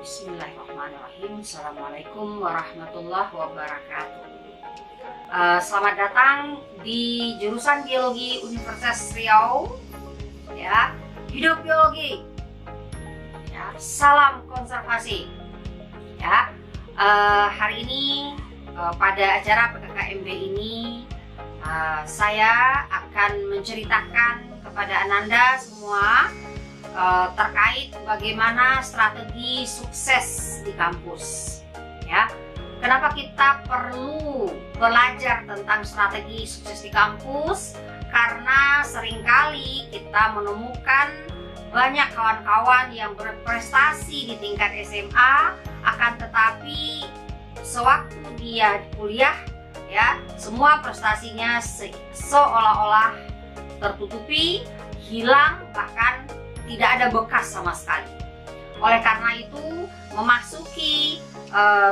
Bismillahirrahmanirrahim. Assalamualaikum warahmatullahi wabarakatuh. Selamat datang di jurusan Biologi Universitas Riau. Ya, hidup biologi. Ya, salam konservasi. Ya, hari ini pada acara PKKMB ini saya akan menceritakan kepada Ananda semua terkait bagaimana strategi sukses di kampus. Ya, kenapa kita perlu belajar tentang strategi sukses di kampus? Karena seringkali kita menemukan banyak kawan-kawan yang berprestasi di tingkat SMA, akan tetapi sewaktu dia kuliah, ya, semua prestasinya seolah-olah tertutupi, hilang, bahkan tidak ada bekas sama sekali. Oleh karena itu, memasuki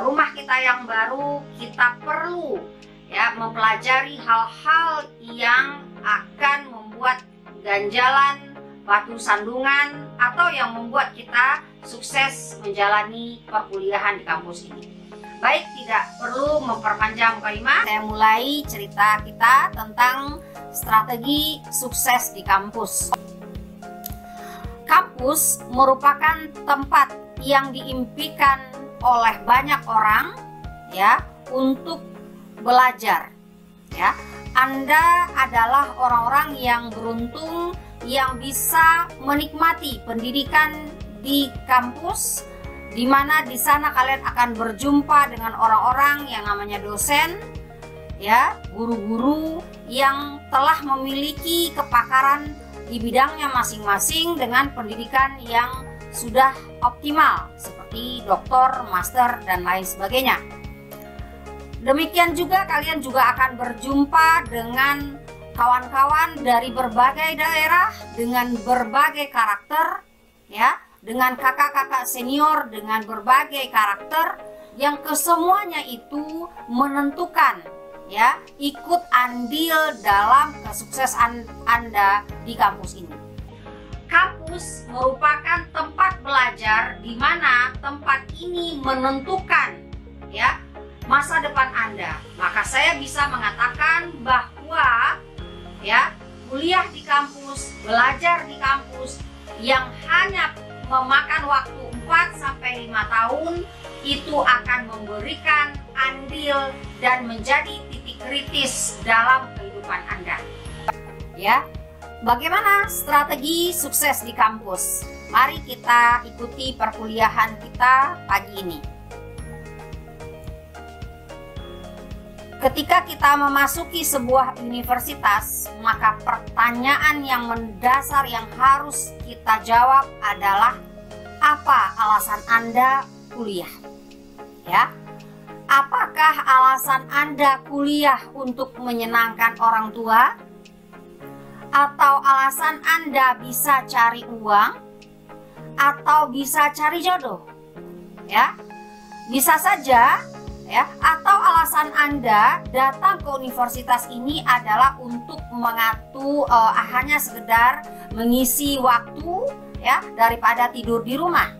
rumah kita yang baru, kita perlu ya mempelajari hal-hal yang akan membuat ganjalan, batu sandungan, atau yang membuat kita sukses menjalani perkuliahan di kampus ini. Baik, tidak perlu memperpanjang kalimat, saya mulai cerita kita tentang strategi sukses di kampus. Kampus merupakan tempat yang diimpikan oleh banyak orang ya untuk belajar. Ya, Anda adalah orang-orang yang beruntung yang bisa menikmati pendidikan di kampus, di mana di sana kalian akan berjumpa dengan orang-orang yang namanya dosen, ya, guru-guru yang telah memiliki kepakaran di bidangnya masing-masing dengan pendidikan yang sudah optimal seperti doktor, master, dan lain sebagainya. Demikian juga kalian juga akan berjumpa dengan kawan-kawan dari berbagai daerah dengan berbagai karakter, ya, dengan kakak-kakak senior dengan berbagai karakter yang kesemuanya itu menentukan ya ikut andil dalam kesuksesan Anda di kampus ini. Kampus merupakan tempat belajar di mana tempat ini menentukan ya masa depan Anda. Maka saya bisa mengatakan bahwa ya kuliah di kampus, belajar di kampus yang hanya memakan waktu 4-5 tahun itu akan memberikan andil dan menjadi titik kritis dalam kehidupan Anda. Ya, bagaimana strategi sukses di kampus? Mari kita ikuti perkuliahan kita pagi ini. Ketika kita memasuki sebuah universitas, maka pertanyaan yang mendasar yang harus kita jawab adalah apa alasan Anda kuliah? Ya, apakah alasan Anda kuliah untuk menyenangkan orang tua? Atau alasan Anda bisa cari uang? Atau bisa cari jodoh? Ya, bisa saja ya, atau alasan Anda datang ke universitas ini adalah untuk hanya sekedar mengisi waktu ya daripada tidur di rumah.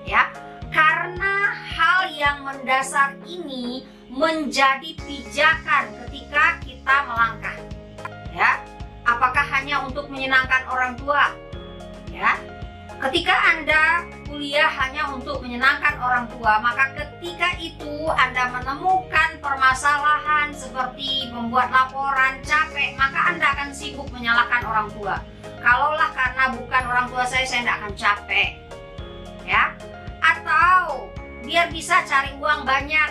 Ya, karena hal yang mendasar ini menjadi pijakan ketika kita melangkah. Ya, apakah hanya untuk menyenangkan orang tua? Ya, ketika Anda kuliah hanya untuk menyenangkan orang tua, maka ketika itu Anda menemukan permasalahan seperti membuat laporan, capek, maka Anda akan sibuk menyalahkan orang tua. Kalaulah karena bukan orang tua saya tidak akan capek. Ya, atau biar bisa cari uang banyak.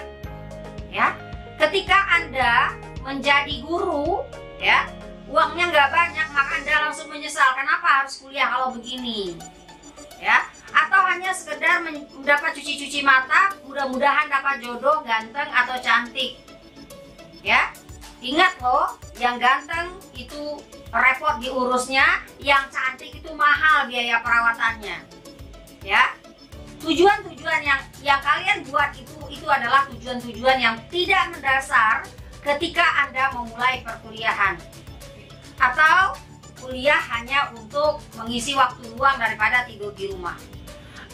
Ya, ketika Anda menjadi guru, ya, uangnya nggak banyak, maka Anda langsung menyesal. Kenapa harus kuliah kalau begini? Ya, atau hanya sekedar mendapat cuci-cuci mata, mudah-mudahan dapat jodoh ganteng atau cantik. Ya, ingat loh, yang ganteng itu repot diurusnya, yang cantik itu mahal biaya perawatannya. Ya, tujuan-tujuan yang kalian buat itu adalah tujuan-tujuan yang tidak mendasar ketika Anda memulai perkuliahan. Atau kuliah hanya untuk mengisi waktu luang daripada tidur di rumah.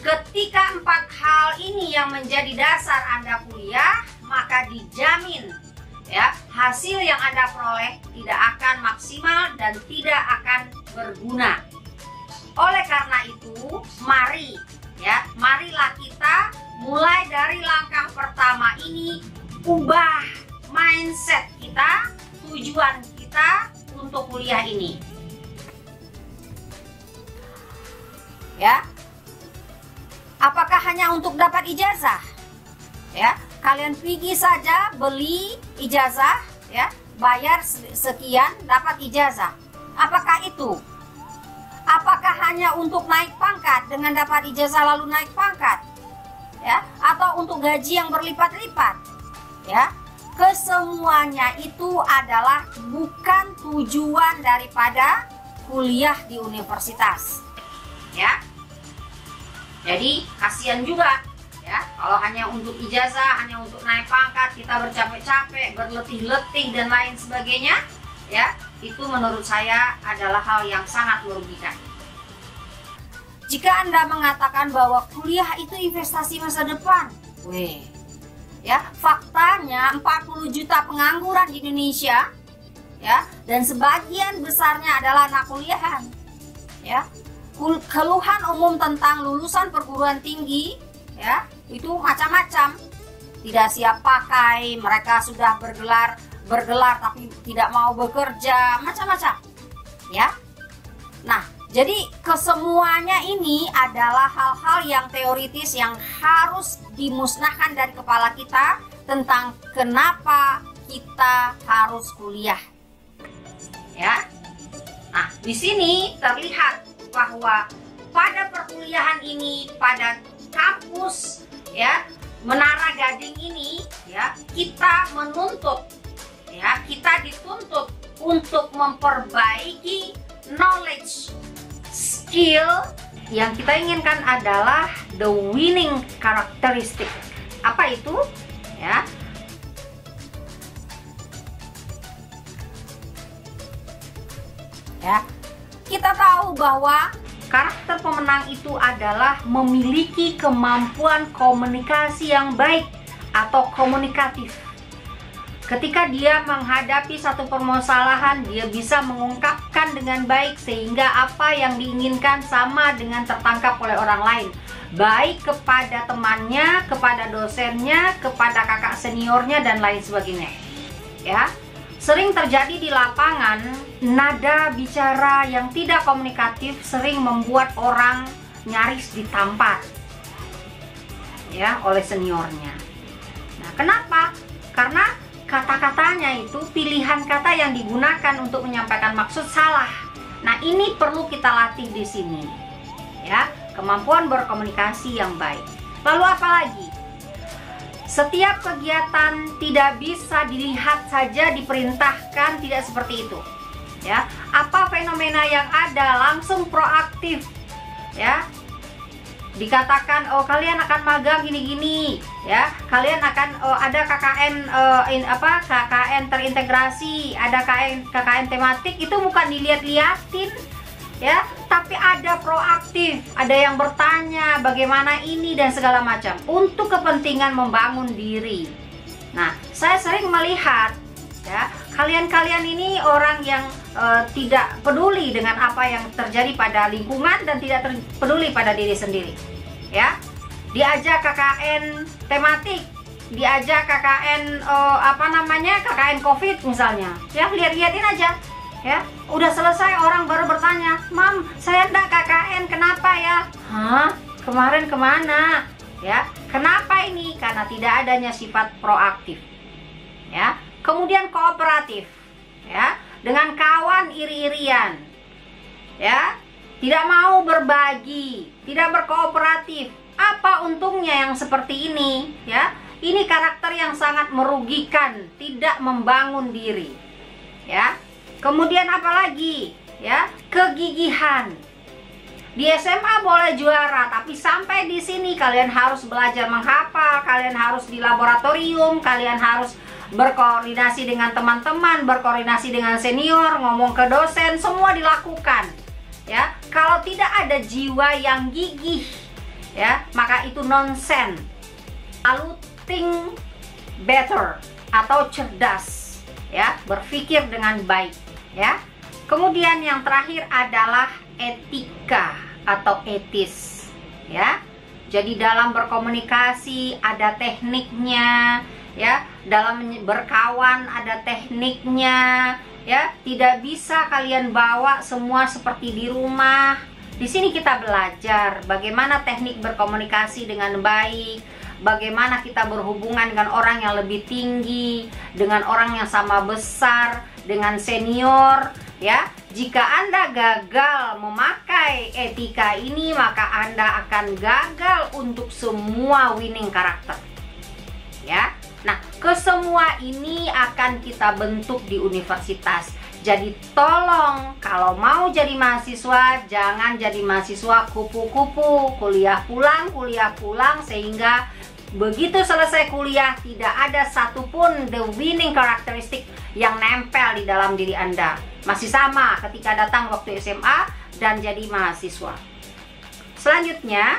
Ketika 4 hal hal ini yang menjadi dasar Anda kuliah, maka dijamin ya, hasil yang Anda peroleh tidak akan maksimal dan tidak akan berguna. Oleh karena itu, marilah kita mulai dari langkah pertama ini, ubah mindset kita, tujuan kita untuk kuliah ini. Ya. Apakah hanya untuk dapat ijazah? Ya, kalian pergi saja beli ijazah, ya, bayar sekian dapat ijazah. Apakah itu? Apakah hanya untuk naik pangkat, dengan dapat ijazah lalu naik pangkat? Ya, atau untuk gaji yang berlipat-lipat? Ya, kesemuanya itu adalah bukan tujuan daripada kuliah di universitas. Ya. Jadi kasihan juga ya, kalau hanya untuk ijazah, hanya untuk naik pangkat, kita bercapek-capek, berletih-letih dan lain sebagainya, ya, itu menurut saya adalah hal yang sangat merugikan. Jika Anda mengatakan bahwa kuliah itu investasi masa depan, ya, faktanya 40 juta pengangguran di Indonesia, ya, dan sebagian besarnya adalah anak kuliahan, ya. Keluhan umum tentang lulusan perguruan tinggi, ya, itu macam-macam. Tidak siap pakai, mereka sudah bergelar tapi tidak mau bekerja, macam-macam, ya. Nah, jadi kesemuanya ini adalah hal-hal yang teoritis yang harus dimusnahkan dari kepala kita tentang kenapa kita harus kuliah, ya. Nah, di sini terlihat bahwa pada perkuliahan ini, pada kampus, ya, Menara Gading ini, ya, kita dituntut untuk memperbaiki knowledge, skill. Yang kita inginkan adalah the winning characteristic. Apa itu? Ya, kita tahu bahwa karakter pemenang itu adalah memiliki kemampuan komunikasi yang baik atau komunikatif. Ketika dia menghadapi satu permasalahan, dia bisa mengungkapkan dengan baik sehingga apa yang diinginkan sama dengan tertangkap oleh orang lain, baik kepada temannya, kepada dosennya, kepada kakak seniornya dan lain sebagainya. Ya. Sering terjadi di lapangan, nada bicara yang tidak komunikatif sering membuat orang nyaris ditampar, ya, oleh seniornya. Nah, kenapa? Karena kata-katanya itu, pilihan kata yang digunakan untuk menyampaikan maksud salah. Nah, ini perlu kita latih di sini, ya, kemampuan berkomunikasi yang baik. Lalu apa lagi? Setiap kegiatan tidak bisa dilihat saja, diperintahkan, tidak seperti itu. Ya, apa fenomena yang ada, langsung proaktif. Ya, dikatakan, oh kalian akan magang gini-gini, ya, kalian akan ada KKN KKN terintegrasi, ada KKN tematik, itu bukan dilihat-liatin, ya, tapi ada proaktif, ada yang bertanya bagaimana ini dan segala macam untuk kepentingan membangun diri. Nah, saya sering melihat, ya, kalian ini orang yang tidak peduli dengan apa yang terjadi pada lingkungan dan tidak peduli pada diri sendiri, ya. Diajak KKN tematik, diajak KKN KKN COVID misalnya, ya, lihat-liatin aja. Ya, udah selesai orang baru bertanya, "Mam, saya enggak KKN, kenapa ya?" "Hah? Kemarin kemana?" Ya, kenapa ini? Karena tidak adanya sifat proaktif. Ya, kemudian kooperatif. Ya, dengan kawan iri-irian. Ya, tidak mau berbagi, tidak berkooperatif. Apa untungnya yang seperti ini? Ya, ini karakter yang sangat merugikan, tidak membangun diri. Ya. Kemudian apalagi, ya, kegigihan. Di SMA boleh juara, tapi sampai di sini kalian harus belajar menghafal, kalian harus di laboratorium, kalian harus berkoordinasi dengan teman-teman, berkoordinasi dengan senior, ngomong ke dosen, semua dilakukan. Ya, kalau tidak ada jiwa yang gigih, ya, maka itu nonsense. Lalu think better atau cerdas, ya, berpikir dengan baik, ya. Kemudian yang terakhir adalah etika atau etis, ya. Jadi dalam berkomunikasi ada tekniknya, ya. Dalam berkawan ada tekniknya, ya. Tidak bisa kalian bawa semua seperti di rumah. Di sini kita belajar bagaimana teknik berkomunikasi dengan baik, bagaimana kita berhubungan dengan orang yang lebih tinggi, dengan orang yang sama besar, dengan senior, ya. Jika Anda gagal memakai etika ini, maka Anda akan gagal untuk semua winning karakter, ya. Nah, kesemua ini akan kita bentuk di universitas. Jadi tolong kalau mau jadi mahasiswa, jangan jadi mahasiswa kupu-kupu, kuliah pulang, sehingga begitu selesai kuliah tidak ada satupun the winning characteristic yang nempel di dalam diri Anda. Masih sama ketika datang waktu SMA dan jadi mahasiswa. Selanjutnya,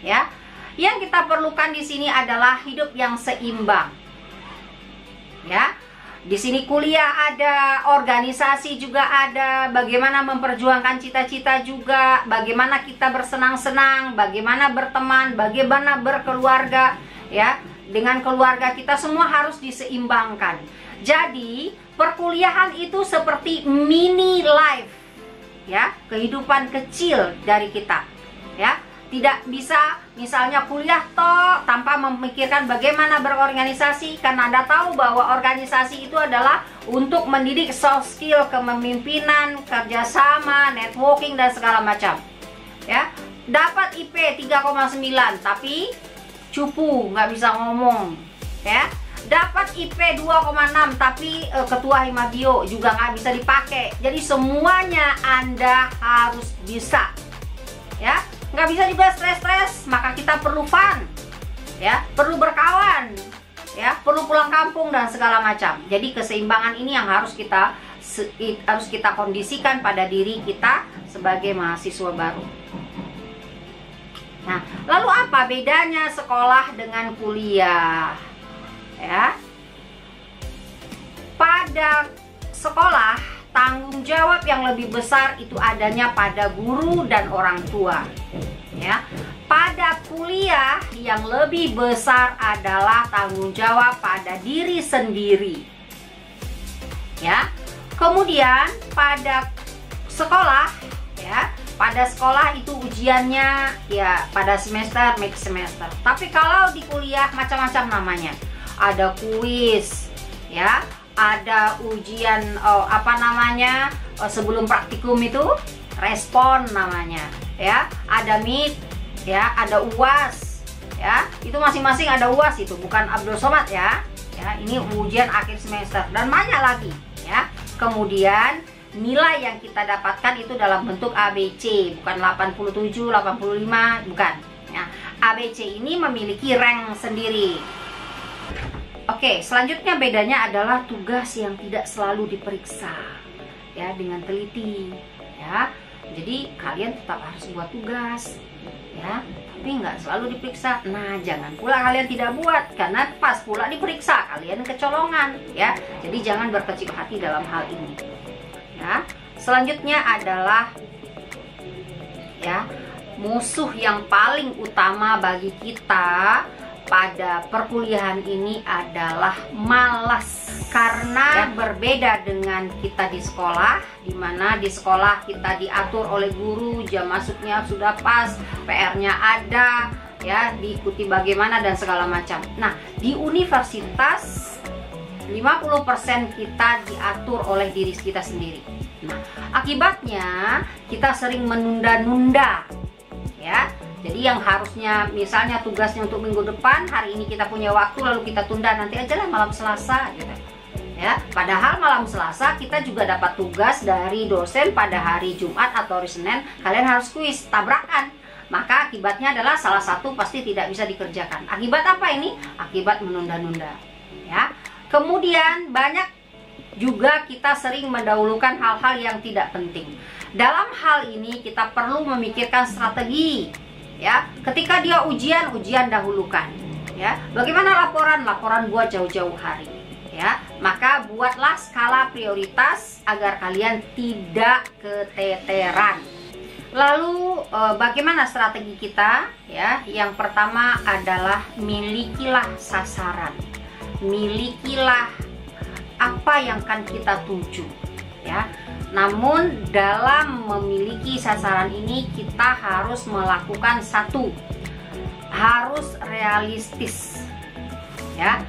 ya, yang kita perlukan di sini adalah hidup yang seimbang. Ya. Di sini kuliah ada, organisasi juga ada, bagaimana memperjuangkan cita-cita juga, bagaimana kita bersenang-senang, bagaimana berteman, bagaimana berkeluarga, ya. Dengan keluarga kita semua harus diseimbangkan. Jadi, perkuliahan itu seperti mini life, ya, kehidupan kecil dari kita, ya. Tidak bisa misalnya kuliah toh tanpa memikirkan bagaimana berorganisasi, karena Anda tahu bahwa organisasi itu adalah untuk mendidik soft skill, kepemimpinan, kerjasama, networking, dan segala macam, ya. Dapat IP 3,9 tapi cupu, nggak bisa ngomong, ya. Dapat IP 2,6 tapi ketua Himabio juga nggak bisa dipakai. Jadi semuanya Anda harus bisa, ya. Nggak bisa juga stres-stres, maka kita perlu fun, ya, perlu berkawan, ya, perlu pulang kampung dan segala macam. Jadi keseimbangan ini yang harus kita kondisikan pada diri kita sebagai mahasiswa baru. Nah, lalu apa bedanya sekolah dengan kuliah? Ya, pada sekolah tanggung jawab yang lebih besar itu adanya pada guru dan orang tua, ya. Pada kuliah yang lebih besar adalah tanggung jawab pada diri sendiri, ya. Kemudian pada sekolah, ya, pada sekolah itu ujiannya ya pada semester, mid semester. Tapi kalau di kuliah macam-macam namanya. Ada kuis, ya, ada ujian sebelum praktikum itu respon namanya, ya, ada mid, ya, ada UAS, ya, itu masing-masing ada UAS, itu bukan Abdul Somad, ya, ini ujian akhir semester dan banyak lagi, ya. Kemudian nilai yang kita dapatkan itu dalam bentuk ABC, bukan 87, 85, bukan, ya. ABC ini memiliki rank sendiri. Oke, selanjutnya bedanya adalah tugas yang tidak selalu diperiksa, ya, dengan teliti, ya. Jadi kalian tetap harus buat tugas, ya, tapi nggak selalu diperiksa. Nah, jangan pula kalian tidak buat, karena pas pula diperiksa kalian kecolongan, ya. Jadi jangan berkecil hati dalam hal ini, ya. Selanjutnya adalah, ya, musuh yang paling utama bagi kita pada perkuliahan ini adalah malas. Karena berbeda dengan kita di sekolah, di mana di sekolah kita diatur oleh guru, jam masuknya sudah pas, PR-nya ada, ya, diikuti bagaimana dan segala macam. Nah, di universitas 50% kita diatur oleh diri kita sendiri. Nah, akibatnya kita sering menunda-nunda, ya. Jadi yang harusnya misalnya tugasnya untuk minggu depan, hari ini kita punya waktu lalu kita tunda, nanti aja lah malam Selasa, gitu, ya. Padahal malam Selasa kita juga dapat tugas dari dosen pada hari Jumat atau hari Senin, kalian harus kuis, tabrakan. Maka akibatnya adalah salah satu pasti tidak bisa dikerjakan. Akibat apa ini? Akibat menunda-nunda, ya. Kemudian banyak juga kita sering mendahulukan hal-hal yang tidak penting. Dalam hal ini kita perlu memikirkan strategi, ya. Ketika dia ujian dahulukan, ya. Bagaimana laporan buat jauh-jauh hari, ya. Maka buatlah skala prioritas agar kalian tidak keteteran. Lalu bagaimana strategi kita, ya? Yang pertama adalah milikilah sasaran, milikilah apa yang akan kita tuju, ya. Namun dalam memiliki sasaran ini kita harus melakukan satu, harus realistis, ya.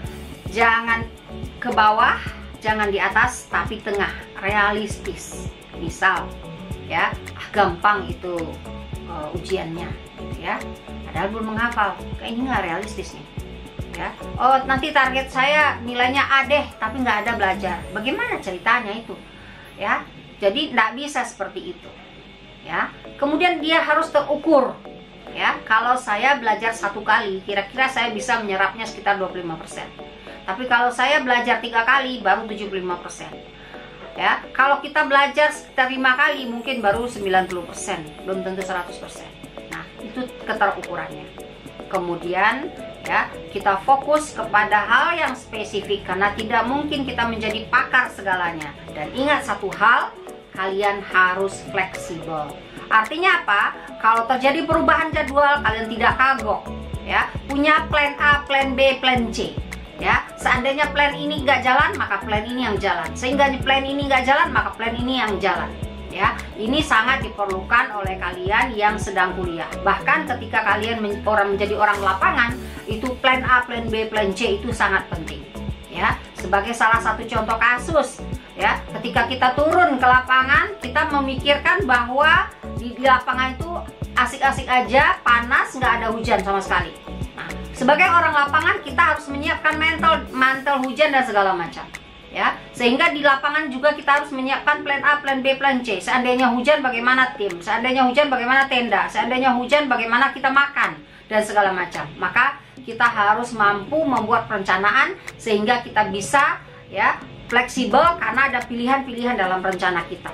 Jangan ke bawah, jangan di atas, tapi tengah, realistis. Misal, ya, gampang itu ujiannya, gitu ya. Padahal belum menghafal, kayaknya nggak realistis nih, ya. Oh, nanti target saya nilainya A deh, tapi nggak ada belajar. Bagaimana ceritanya itu, ya? Jadi nggak bisa seperti itu, ya. Kemudian dia harus terukur, ya. Kalau saya belajar 1 kali, kira-kira saya bisa menyerapnya sekitar 25%. Tapi kalau saya belajar 3 kali, baru 75%. Ya, kalau kita belajar sekitar 5 kali, mungkin baru 90%, belum tentu 100%. Nah, itu keterukurannya. Kemudian, ya, kita fokus kepada hal yang spesifik, karena tidak mungkin kita menjadi pakar segalanya. Dan ingat satu hal, kalian harus fleksibel. Artinya apa? Kalau terjadi perubahan jadwal, kalian tidak kagok, ya. Punya plan A, plan B, plan C. Ya, seandainya plan ini nggak jalan, maka plan ini yang jalan. Sehingga plan ini nggak jalan, maka plan ini yang jalan. Ya, ini sangat diperlukan oleh kalian yang sedang kuliah. Bahkan ketika kalian menjadi orang lapangan, itu plan A, plan B, plan C itu sangat penting. Ya, sebagai salah satu contoh kasus, ya, ketika kita turun ke lapangan, kita memikirkan bahwa di lapangan itu asik-asik aja, panas, nggak ada hujan sama sekali. Sebagai orang lapangan, kita harus menyiapkan mantel hujan dan segala macam, ya. Sehingga di lapangan juga kita harus menyiapkan plan A, plan B, plan C. Seandainya hujan, bagaimana tim? Seandainya hujan, bagaimana tenda? Seandainya hujan, bagaimana kita makan dan segala macam. Maka kita harus mampu membuat perencanaan sehingga kita bisa, ya, fleksibel karena ada pilihan-pilihan dalam rencana kita.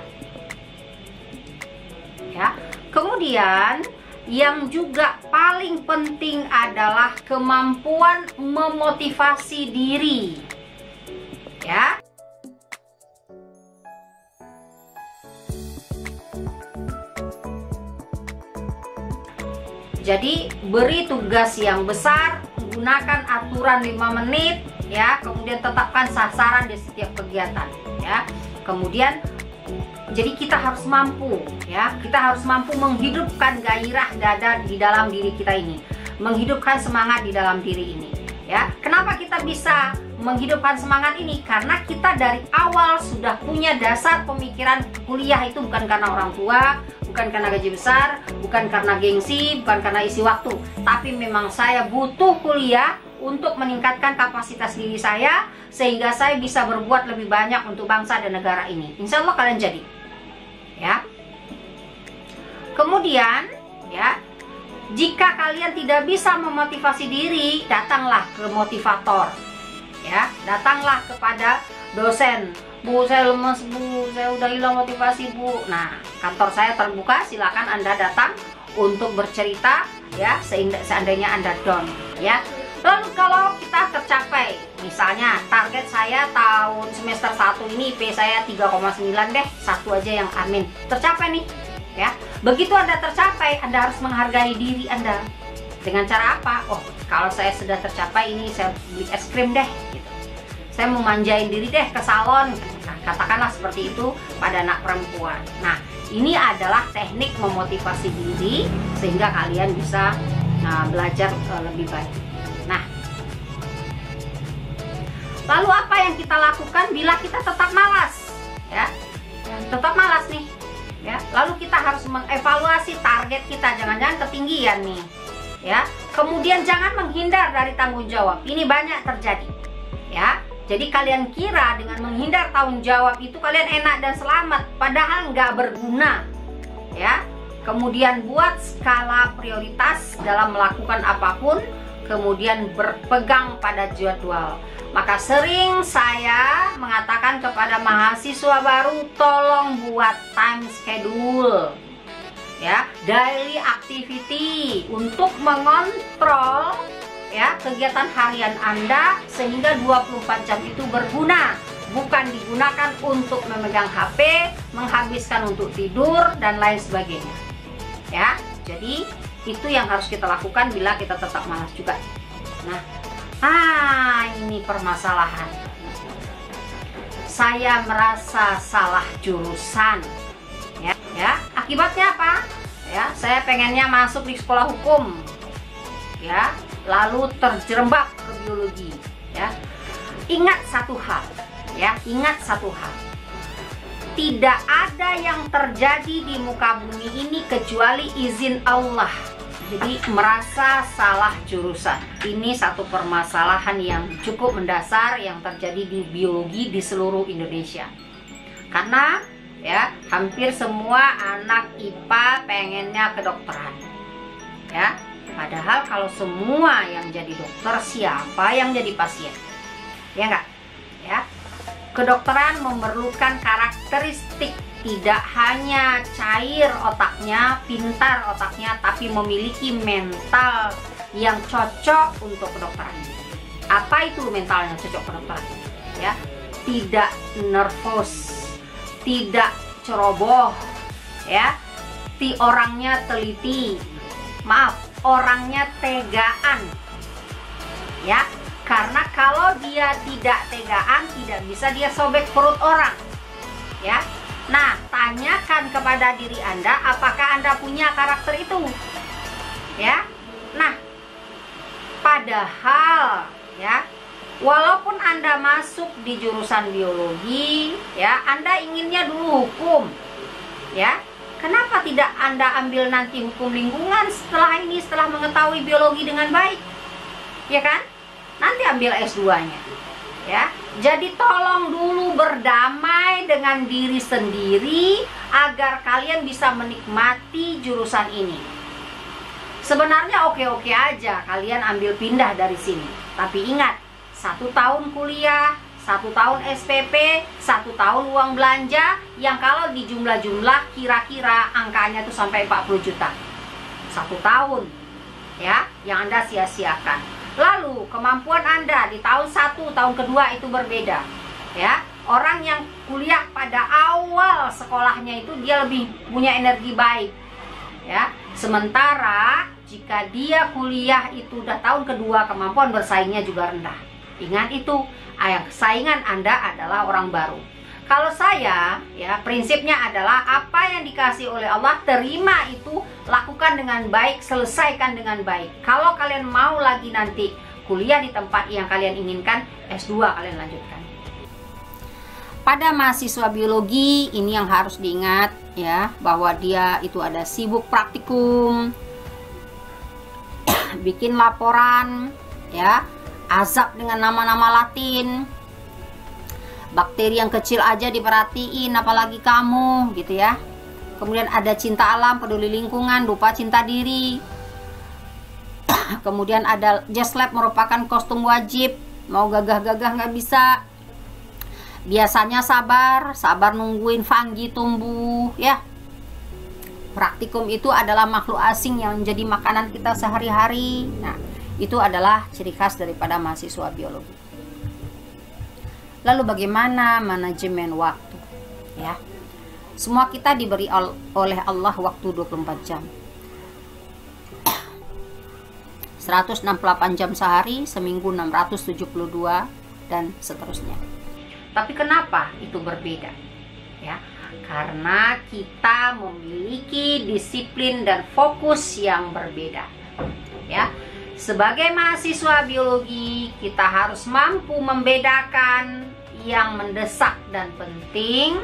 Ya. Kemudian yang juga paling penting adalah kemampuan memotivasi diri, ya. Jadi beri tugas yang besar, gunakan aturan 5 menit, ya. Kemudian tetapkan sasaran di setiap kegiatan, ya. Kemudian jadi kita harus mampu, ya, kita harus mampu menghidupkan gairah dada di dalam diri kita ini, menghidupkan semangat di dalam diri ini, ya. Kenapa kita bisa menghidupkan semangat ini? Karena kita dari awal sudah punya dasar pemikiran kuliah itu bukan karena orang tua, bukan karena gaji besar, bukan karena gengsi, bukan karena isi waktu, tapi memang saya butuh kuliah untuk meningkatkan kapasitas diri saya sehingga saya bisa berbuat lebih banyak untuk bangsa dan negara ini. Insya Allah kalian jadi, ya. Kemudian, ya, jika kalian tidak bisa memotivasi diri, datanglah ke motivator, ya. Datanglah kepada dosen. Bu, saya lemes, Bu, saya udah hilang motivasi, Bu. Nah, kantor saya terbuka, silakan Anda datang untuk bercerita, ya, seandainya Anda down, ya. Lalu kalau kita tercapai, misalnya target saya tahun semester 1 ini IP saya 3,9 deh, 1 aja yang amin, tercapai nih, ya. Begitu Anda tercapai, Anda harus menghargai diri Anda. Dengan cara apa? Oh, kalau saya sudah tercapai ini, saya beli es krim deh, gitu. Saya mau manjain diri deh ke salon, nah, katakanlah seperti itu pada anak perempuan. Nah, ini adalah teknik memotivasi diri sehingga kalian bisa belajar lebih baik. Nah, lalu apa yang kita lakukan bila kita tetap malas, ya? Tetap malas nih, ya. Lalu kita harus mengevaluasi target kita, jangan-jangan ketinggian nih, ya. Kemudian jangan menghindar dari tanggung jawab. Ini banyak terjadi, ya. Jadi kalian kira dengan menghindar tanggung jawab itu kalian enak dan selamat, padahal nggak berguna, ya. Kemudian buat skala prioritas dalam melakukan apapun. Kemudian berpegang pada jadwal. Maka sering saya mengatakan kepada mahasiswa baru, tolong buat time schedule. ya, daily activity untuk mengontrol ya kegiatan harian Anda sehingga 24 jam itu berguna, bukan digunakan untuk memegang HP, menghabiskan untuk tidur dan lain sebagainya. Ya, jadi itu yang harus kita lakukan bila kita tetap malas juga. Nah, ini permasalahan. Saya merasa salah jurusan. Ya, akibatnya apa? Ya, saya pengennya masuk di sekolah hukum. Ya, lalu terjerembab ke biologi. Ya, ingat satu hal. Ya, ingat satu hal. Tidak ada yang terjadi di muka bumi ini kecuali izin Allah. Jadi merasa salah jurusan, ini satu permasalahan yang cukup mendasar yang terjadi di biologi di seluruh Indonesia. Karena ya hampir semua anak IPA pengennya kedokteran. Ya, padahal kalau semua yang jadi dokter, siapa yang jadi pasien? Ya enggak? Ya. Kedokteran memerlukan karakteristik tidak hanya cair otaknya, pintar otaknya, tapi memiliki mental yang cocok untuk kedokteran. Apa itu mental yang cocok kedokteran? Ya, tidak nervous, tidak ceroboh, ya, orangnya teliti, orangnya tegaan, ya. Karena kalau dia tidak tegaan, tidak bisa dia sobek perut orang. Ya. Nah, tanyakan kepada diri Anda, apakah Anda punya karakter itu? Ya. Nah, padahal ya, walaupun Anda masuk di jurusan biologi, ya, Anda inginnya dulu hukum. Ya. Kenapa tidak Anda ambil nanti hukum lingkungan setelah ini, setelah mengetahui biologi dengan baik? Ya kan? Nanti ambil S2-nya. Ya. Jadi tolong dulu berdamai dengan diri sendiri agar kalian bisa menikmati jurusan ini. Sebenarnya oke-oke aja kalian ambil pindah dari sini. Tapi ingat, 1 tahun kuliah, 1 tahun SPP, 1 tahun uang belanja yang kalau di jumlah-jumlah kira-kira angkanya tuh sampai 40 juta. 1 tahun ya yang Anda sia-siakan. Lalu kemampuan Anda di tahun 1, tahun kedua itu berbeda. Ya, orang yang kuliah pada awal sekolahnya itu dia lebih punya energi baik. Ya, sementara jika dia kuliah itu udah tahun kedua, kemampuan bersaingnya juga rendah. Ingat itu, saingan Anda adalah orang baru. Kalau saya, ya prinsipnya adalah apa yang dikasih oleh Allah, terima itu, lakukan dengan baik, selesaikan dengan baik. Kalau kalian mau lagi nanti kuliah di tempat yang kalian inginkan, S2 kalian lanjutkan. Pada mahasiswa biologi ini yang harus diingat ya, bahwa dia itu ada sibuk praktikum, bikin laporan, ya, azab dengan nama-nama Latin. Bakteri yang kecil aja diperhatiin, apalagi kamu gitu ya. Kemudian ada cinta alam, peduli lingkungan, lupa cinta diri. Kemudian ada Just Lab merupakan kostum wajib, mau gagah-gagah nggak bisa. Biasanya sabar nungguin fungi tumbuh ya. Praktikum itu adalah makhluk asing yang menjadi makanan kita sehari-hari. Nah, itu adalah ciri khas daripada mahasiswa biologi. Lalu bagaimana manajemen waktu? Ya. Semua kita diberi oleh Allah waktu 24 jam. 168 jam sehari, seminggu 672 dan seterusnya. Tapi kenapa itu berbeda? Ya, karena kita memiliki disiplin dan fokus yang berbeda. Ya. Sebagai mahasiswa biologi, kita harus mampu membedakan yang mendesak dan penting,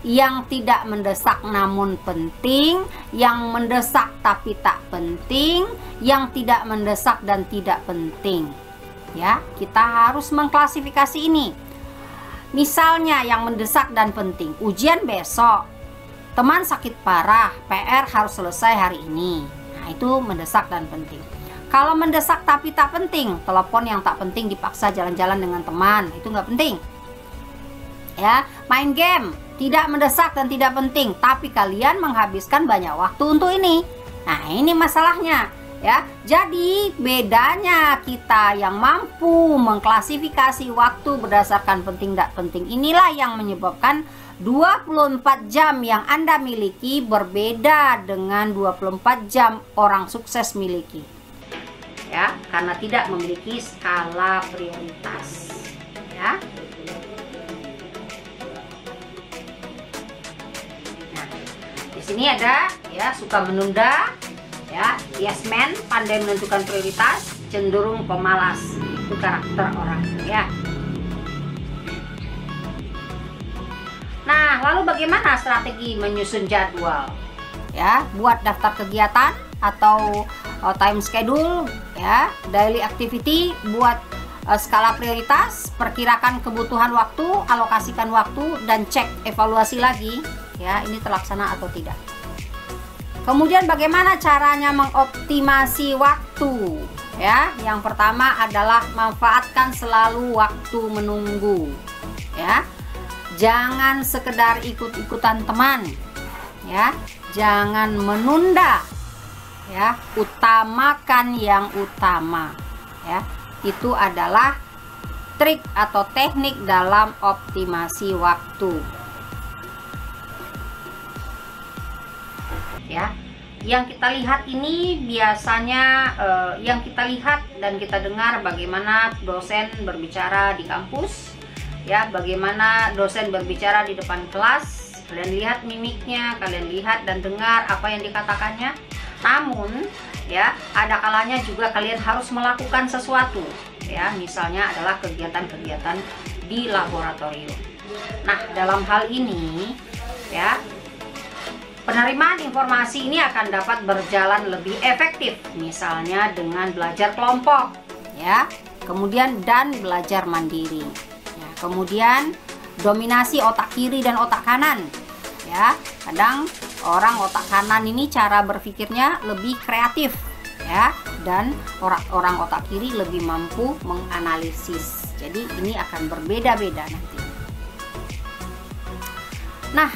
yang tidak mendesak namun penting, yang mendesak tapi tak penting, yang tidak mendesak dan tidak penting. Ya, kita harus mengklasifikasi ini. Misalnya yang mendesak dan penting, ujian besok, teman sakit parah, PR harus selesai hari ini. Nah, itu mendesak dan penting. Kalau mendesak tapi tak penting, telepon yang tak penting dipaksa jalan-jalan dengan teman, itu nggak penting. Ya, main game, tidak mendesak dan tidak penting, tapi kalian menghabiskan banyak waktu untuk ini. Nah, ini masalahnya ya. Jadi bedanya kita yang mampu mengklasifikasi waktu berdasarkan penting tidak penting inilah yang menyebabkan 24 jam yang Anda miliki berbeda dengan 24 jam orang sukses miliki. Ya, karena tidak memiliki skala prioritas. Ya. Nah, di sini ada ya, suka menunda, ya, yes man, pandai menentukan prioritas, cenderung pemalas. Itu karakter orang, ya. Nah, lalu bagaimana strategi menyusun jadwal? Ya, buat daftar kegiatan atau time schedule, ya, daily activity, buat skala prioritas, perkirakan kebutuhan waktu, alokasikan waktu, dan cek evaluasi lagi, ya, ini terlaksana atau tidak. Kemudian bagaimana caranya mengoptimasi waktu? Ya, yang pertama adalah manfaatkan selalu waktu menunggu, ya. Jangan sekedar ikut-ikutan teman, ya. Jangan menunda, ya. Utamakan yang utama, ya. Itu adalah trik atau teknik dalam optimasi waktu. Ya, yang kita lihat ini biasanya yang kita lihat dan kita dengar bagaimana dosen berbicara di kampus. Ya, bagaimana dosen berbicara di depan kelas, kalian lihat mimiknya, kalian lihat dan dengar apa yang dikatakannya. Namun, ya, ada kalanya juga kalian harus melakukan sesuatu, ya, misalnya adalah kegiatan-kegiatan di laboratorium. Nah, dalam hal ini, ya, penerimaan informasi ini akan dapat berjalan lebih efektif, misalnya dengan belajar kelompok, ya, kemudian dan belajar mandiri. Kemudian dominasi otak kiri dan otak kanan, ya. Kadang orang otak kanan ini cara berpikirnya lebih kreatif, ya, dan orang otak kiri lebih mampu menganalisis. Jadi ini akan berbeda-beda nanti. Nah,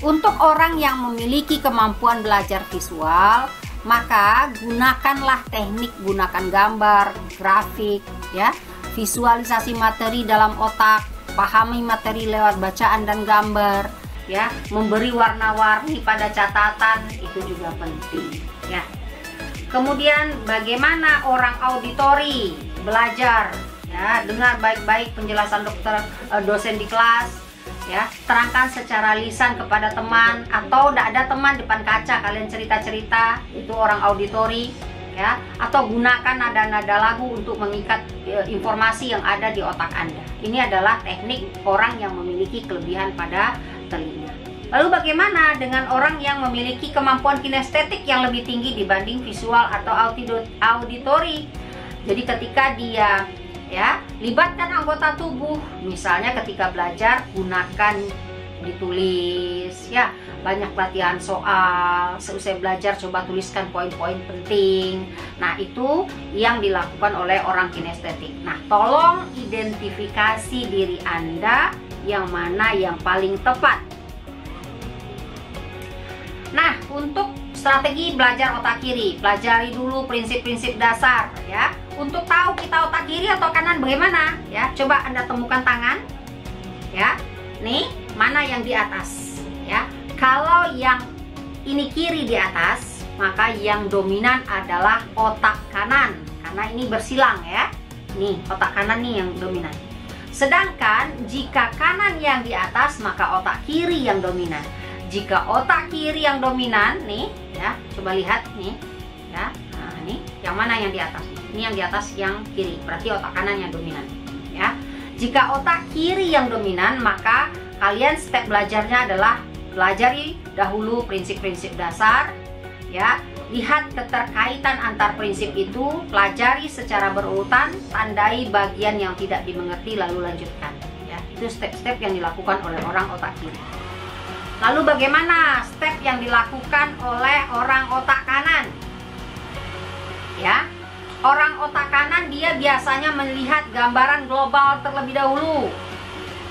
untuk orang yang memiliki kemampuan belajar visual, maka gunakanlah teknik gunakan gambar, grafik, ya. Visualisasi materi dalam otak, pahami materi lewat bacaan dan gambar, ya, memberi warna-warni pada catatan itu juga penting, ya. Kemudian bagaimana orang auditori belajar, ya, dengar baik-baik penjelasan dosen di kelas, ya, terangkan secara lisan kepada teman atau tidak ada teman depan kaca kalian cerita-cerita, itu orang auditori. Ya, atau gunakan nada-nada lagu untuk mengikat informasi yang ada di otak Anda. Ini adalah teknik orang yang memiliki kelebihan pada telinga. Lalu bagaimana dengan orang yang memiliki kemampuan kinestetik yang lebih tinggi dibanding visual atau auditori? Jadi ketika dia, ya, libatkan anggota tubuh, misalnya ketika belajar gunakan ditulis, ya, banyak latihan soal, seusai belajar coba tuliskan poin-poin penting. Nah, itu yang dilakukan oleh orang kinestetik. Nah, tolong identifikasi diri Anda yang mana yang paling tepat. Nah, untuk strategi belajar otak kiri, pelajari dulu prinsip-prinsip dasar, ya. Untuk tahu kita otak kiri atau kanan bagaimana, ya, coba Anda temukan tangan, ya. Nih, mana yang di atas, ya. Kalau yang ini kiri di atas, maka yang dominan adalah otak kanan, karena ini bersilang, ya. Nih, otak kanan nih yang dominan. Sedangkan jika kanan yang di atas, maka otak kiri yang dominan. Jika otak kiri yang dominan, nih, ya, coba lihat nih, ya. Nah, ini yang mana yang di atas? Ini yang di atas yang kiri, berarti otak kanan yang dominan, ya. Jika otak kiri yang dominan, maka kalian step belajarnya adalah pelajari dahulu prinsip-prinsip dasar, ya. Lihat keterkaitan antar prinsip itu, pelajari secara berurutan, tandai bagian yang tidak dimengerti lalu lanjutkan, ya. Itu step-step yang dilakukan oleh orang otak kiri. Lalu bagaimana step yang dilakukan oleh orang otak kanan? Ya. Orang otak kanan dia biasanya melihat gambaran global terlebih dahulu,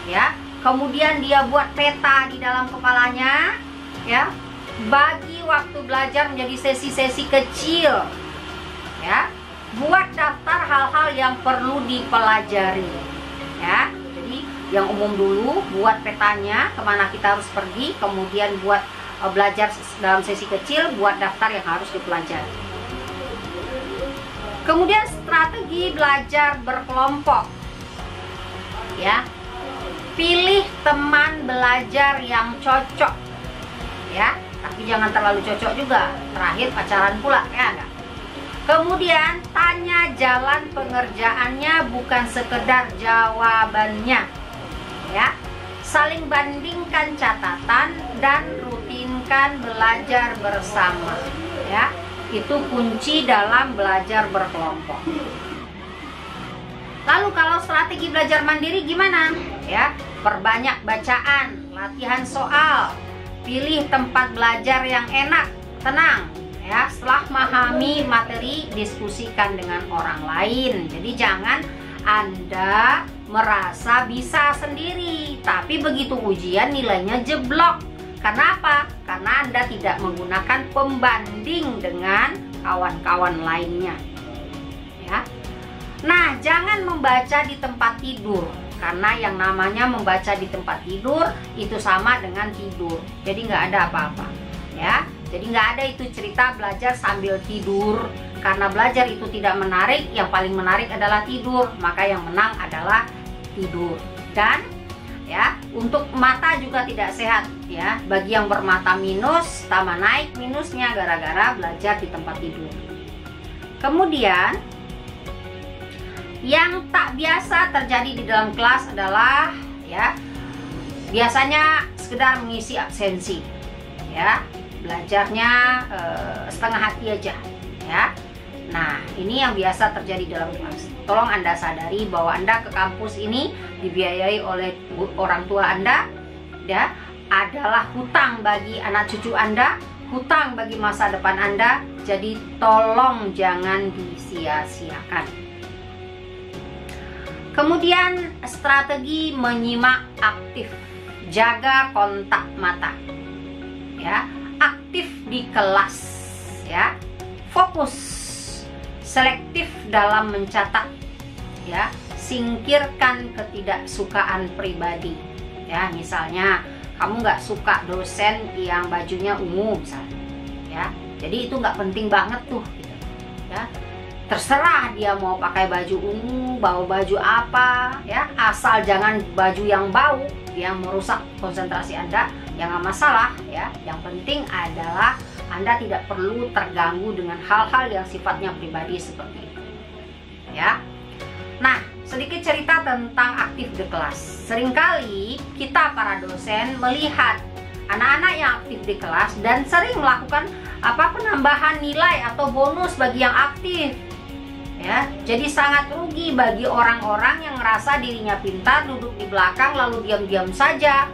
ya. kemudian dia buat peta di dalam kepalanya, ya. Bagi waktu belajar menjadi sesi-sesi kecil, ya. Buat daftar hal-hal yang perlu dipelajari, ya. Jadi yang umum dulu, buat petanya kemana kita harus pergi, kemudian buat belajar dalam sesi kecil, buat daftar yang harus dipelajari. Kemudian strategi belajar berkelompok, ya. Pilih teman belajar yang cocok, ya, tapi jangan terlalu cocok juga, terakhir pacaran pula, ya enggak. Kemudian tanya jalan pengerjaannya, bukan sekedar jawabannya, ya. Saling bandingkan catatan dan rutinkan belajar bersama, ya. Itu kunci dalam belajar berkelompok. Lalu kalau strategi belajar mandiri gimana? Ya, perbanyak bacaan, latihan soal, pilih tempat belajar yang enak, tenang. Ya, setelah memahami materi, diskusikan dengan orang lain. Jadi jangan Anda merasa bisa sendiri, tapi begitu ujian nilainya jeblok. Kenapa? Karena Anda tidak menggunakan pembanding dengan kawan-kawan lainnya. Ya. Nah, jangan membaca di tempat tidur, karena yang namanya membaca di tempat tidur itu sama dengan tidur. Jadi nggak ada apa-apa, ya. Jadi nggak ada itu cerita belajar sambil tidur, karena belajar itu tidak menarik. Yang paling menarik adalah tidur, maka yang menang adalah tidur. Dan ya, untuk mata juga tidak sehat, ya. Bagi yang bermata minus, tambah naik minusnya gara-gara belajar di tempat tidur. Kemudian yang tak biasa terjadi di dalam kelas adalah, ya, biasanya sekedar mengisi absensi, ya, belajarnya setengah hati aja, ya. Nah, ini yang biasa terjadi dalam kelas. Tolong Anda sadari bahwa Anda ke kampus ini dibiayai oleh orang tua Anda, ya, adalah hutang bagi anak cucu Anda, hutang bagi masa depan Anda. Jadi tolong jangan disia-siakan. Kemudian strategi menyimak aktif, jaga kontak mata, ya, aktif di kelas, ya, fokus, selektif dalam mencatat, ya, singkirkan ketidaksukaan pribadi, ya. Misalnya kamu nggak suka dosen yang bajunya ungu misalnya, ya, jadi itu nggak penting banget tuh, gitu, ya. Terserah dia mau pakai baju ungu, bawa baju apa, ya, asal jangan baju yang bau, yang merusak konsentrasi Anda, yang nggak masalah, ya. Yang penting adalah Anda tidak perlu terganggu dengan hal-hal yang sifatnya pribadi seperti itu, ya. Nah, sedikit cerita tentang aktif di kelas. Seringkali kita para dosen melihat anak-anak yang aktif di kelas dan sering melakukan penambahan nilai atau bonus bagi yang aktif. Ya, jadi sangat rugi bagi orang-orang yang merasa dirinya pintar, duduk di belakang lalu diam-diam saja,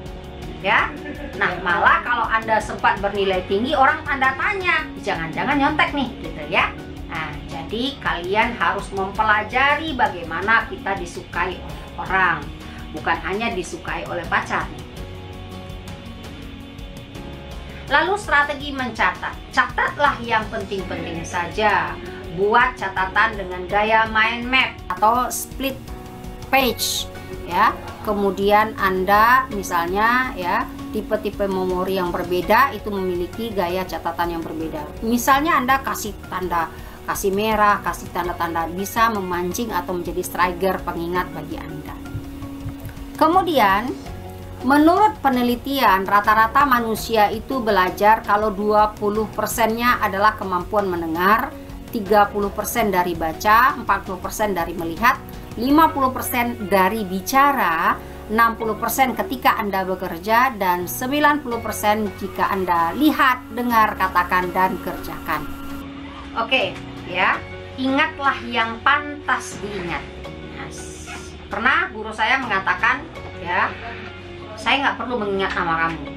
ya. Nah, malah kalau Anda sempat bernilai tinggi, orang Anda tanya, jangan-jangan nyontek nih, gitu ya. Nah, jadi kalian harus mempelajari bagaimana kita disukai oleh orang, bukan hanya disukai oleh pacar. Lalu strategi mencatat, catatlah yang penting-penting saja. Buat catatan dengan gaya mind map atau split page, ya. Kemudian Anda misalnya, ya, tipe-tipe memori yang berbeda itu memiliki gaya catatan yang berbeda. Misalnya Anda kasih tanda, kasih merah, kasih tanda-tanda, bisa memancing atau menjadi trigger pengingat bagi Anda. Kemudian menurut penelitian, rata-rata manusia itu belajar kalau 20%-nya adalah kemampuan mendengar, 30% dari baca, 40% dari melihat, 50% dari bicara, 60% ketika Anda bekerja, dan 90% jika Anda lihat, dengar, katakan, dan kerjakan. Oke, ya, ingatlah yang pantas diingat. Nah, pernah guru saya mengatakan, ya, saya nggak perlu mengingat nama kamu.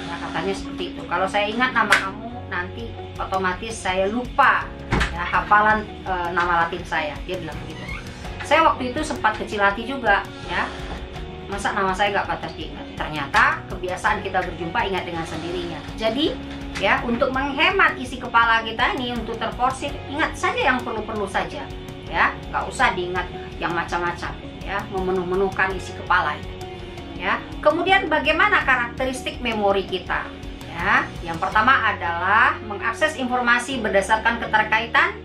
Ya, katanya seperti itu. Kalau saya ingat nama kamu, nanti otomatis saya lupa, ya, hafalan nama Latin saya. Dia bilang begitu. Saya waktu itu sempat kecil hati juga, ya. masa nama saya nggak patut diingat? Ternyata kebiasaan kita berjumpa ingat dengan sendirinya. Jadi ya, untuk menghemat isi kepala kita ini, untuk terporsir, ingat saja yang perlu-perlu saja, ya, nggak usah diingat yang macam-macam, ya, memenuh-menuhkan isi kepala ini, ya. Kemudian bagaimana karakteristik memori kita? Ya, yang pertama adalah mengakses informasi berdasarkan keterkaitan,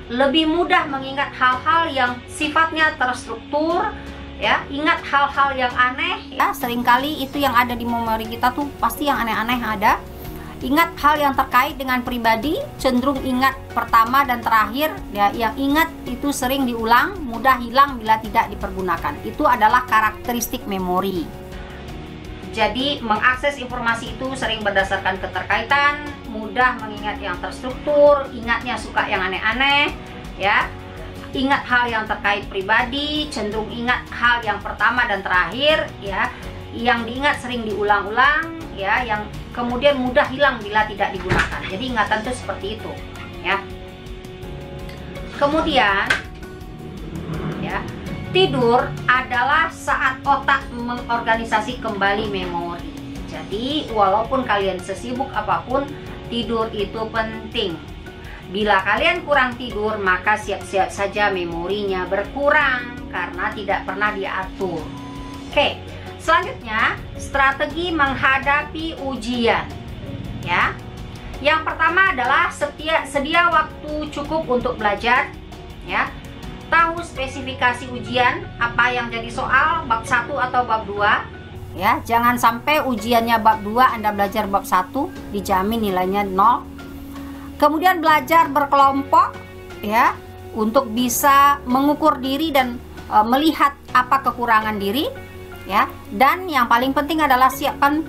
lebih mudah mengingat hal-hal yang sifatnya terstruktur, ya, ingat hal-hal yang aneh, ya, seringkali itu yang ada di memori kita tuh pasti yang aneh-aneh ada. Ingat hal yang terkait dengan pribadi, cenderung ingat pertama dan terakhir, ya, yang ingat itu sering diulang, mudah hilang bila tidak dipergunakan. Itu adalah karakteristik memori. Jadi mengakses informasi itu sering berdasarkan keterkaitan, mudah mengingat yang terstruktur, ingatnya suka yang aneh-aneh, ya. Ingat hal yang terkait pribadi, cenderung ingat hal yang pertama dan terakhir, ya. Yang diingat sering diulang-ulang, ya, yang kemudian mudah hilang bila tidak digunakan. Jadi ingatan itu seperti itu, ya. Kemudian, ya, tidur adalah saat otak mengorganisasi kembali memori. Jadi walaupun kalian sesibuk apapun, tidur itu penting. Bila kalian kurang tidur, maka siap-siap saja memorinya berkurang karena tidak pernah diatur. Oke, selanjutnya strategi menghadapi ujian, ya. Yang pertama adalah sedia waktu cukup untuk belajar, ya. Tahu spesifikasi ujian, apa yang jadi soal, bab 1 atau bab 2, ya. Jangan sampai ujiannya bab 2 Anda belajar bab 1, dijamin nilainya 0. Kemudian belajar berkelompok, ya, untuk bisa mengukur diri dan melihat apa kekurangan diri, ya. Dan yang paling penting adalah siapkan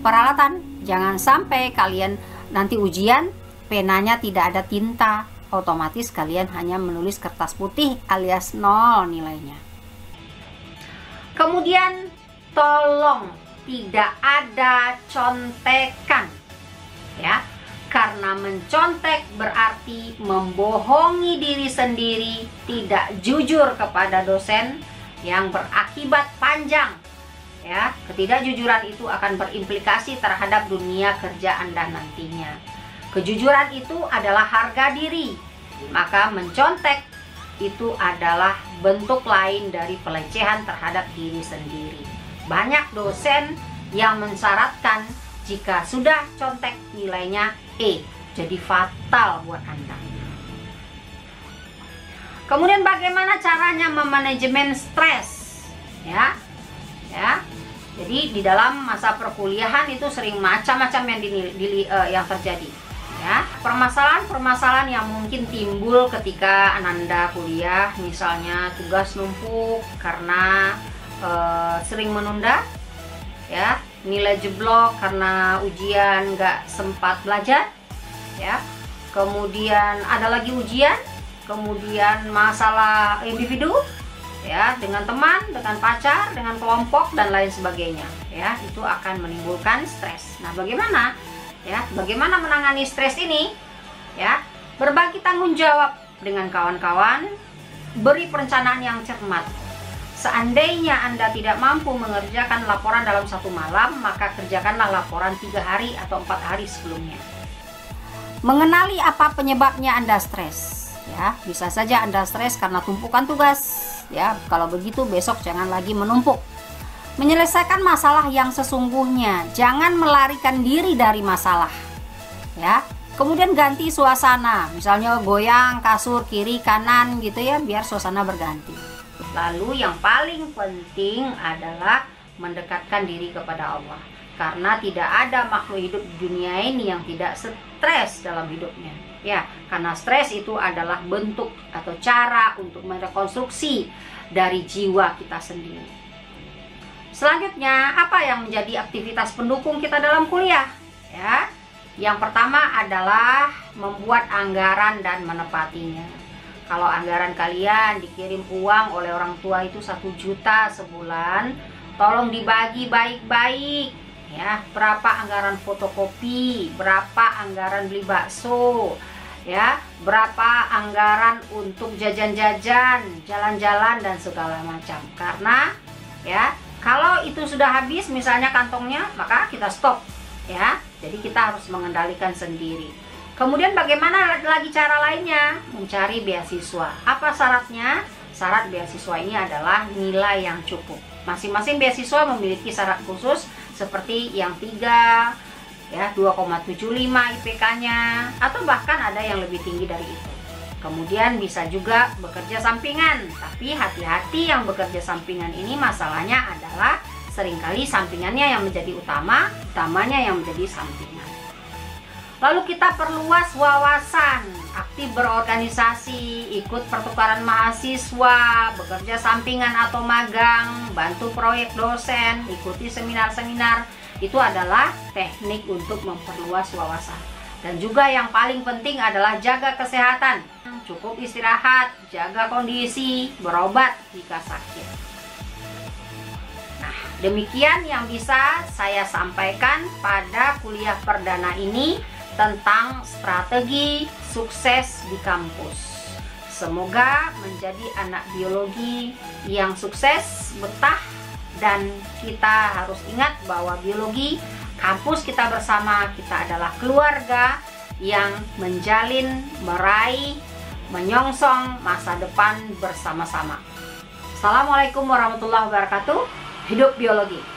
peralatan. Jangan sampai kalian nanti ujian penanya tidak ada tinta, otomatis kalian hanya menulis kertas putih alias 0 nilainya. Kemudian tolong tidak ada contekan, ya, karena mencontek berarti membohongi diri sendiri, tidak jujur kepada dosen, yang berakibat panjang, ya. Ketidakjujuran itu akan berimplikasi terhadap dunia kerja Anda nantinya. Kejujuran itu adalah harga diri, maka mencontek itu adalah bentuk lain dari pelecehan terhadap diri sendiri. Banyak dosen yang mensyaratkan jika sudah contek nilainya E, jadi fatal buat Anda. Kemudian bagaimana caranya memanajemen stres, ya, ya. Jadi di dalam masa perkuliahan itu sering macam-macam yang terjadi, ya. Permasalahan-permasalahan yang mungkin timbul ketika Ananda kuliah, misalnya tugas numpuk karena sering menunda, ya, nilai jeblok karena ujian nggak sempat belajar, ya. Kemudian ada lagi ujian, kemudian masalah individu, ya, dengan teman, dengan pacar, dengan kelompok dan lain sebagainya, ya. Itu akan menimbulkan stres. Nah, bagaimana, ya, bagaimana menangani stres ini, ya? Berbagi tanggung jawab dengan kawan-kawan, beri perencanaan yang cermat. Seandainya Anda tidak mampu mengerjakan laporan dalam 1 malam, maka kerjakanlah laporan 3 hari atau 4 hari sebelumnya. Mengenali apa penyebabnya Anda stres, ya. Bisa saja Anda stres karena tumpukan tugas, ya. Kalau begitu besok jangan lagi menumpuk. Menyelesaikan masalah yang sesungguhnya, jangan melarikan diri dari masalah, ya. Kemudian ganti suasana, misalnya goyang kasur kiri kanan gitu, ya, biar suasana berganti. Lalu yang paling penting adalah mendekatkan diri kepada Allah, karena tidak ada makhluk hidup di dunia ini yang tidak stres dalam hidupnya, ya. Karena stres itu adalah bentuk atau cara untuk merekonstruksi dari jiwa kita sendiri. Selanjutnya, apa yang menjadi aktivitas pendukung kita dalam kuliah, ya? Yang pertama adalah membuat anggaran dan menepatinya. Kalau anggaran kalian dikirim uang oleh orang tua itu 1 juta sebulan, tolong dibagi baik-baik, ya. Berapa anggaran fotokopi, berapa anggaran beli bakso, ya, berapa anggaran untuk jajan-jajan, jalan-jalan dan segala macam. Karena, ya, Kalau itu sudah habis misalnya kantongnya, maka kita stop ya. Jadi kita harus mengendalikan sendiri. Kemudian bagaimana lagi cara lainnya? Mencari beasiswa. Apa syaratnya? Syarat beasiswa ini adalah nilai yang cukup. Masing-masing beasiswa memiliki syarat khusus seperti yang 3 ya, 2,75 IPK-nya, atau bahkan ada yang lebih tinggi dari itu. Kemudian bisa juga bekerja sampingan, tapi hati-hati yang bekerja sampingan ini masalahnya adalah seringkali sampingannya yang menjadi utama, utamanya yang menjadi sampingan. Lalu kita perluas wawasan, aktif berorganisasi, ikut pertukaran mahasiswa, bekerja sampingan atau magang, bantu proyek dosen, ikuti seminar-seminar. Itu adalah teknik untuk memperluas wawasan. Dan juga yang paling penting adalah jaga kesehatan. Cukup istirahat, jaga kondisi, berobat jika sakit. Nah, demikian yang bisa saya sampaikan pada kuliah perdana ini tentang strategi sukses di kampus. Semoga menjadi anak biologi yang sukses, betah, dan kita harus ingat bahwa biologi kampus kita bersama, kita adalah keluarga yang menjalin, meraih, menyongsong masa depan bersama-sama. Assalamualaikum warahmatullahi wabarakatuh. Hidup biologi.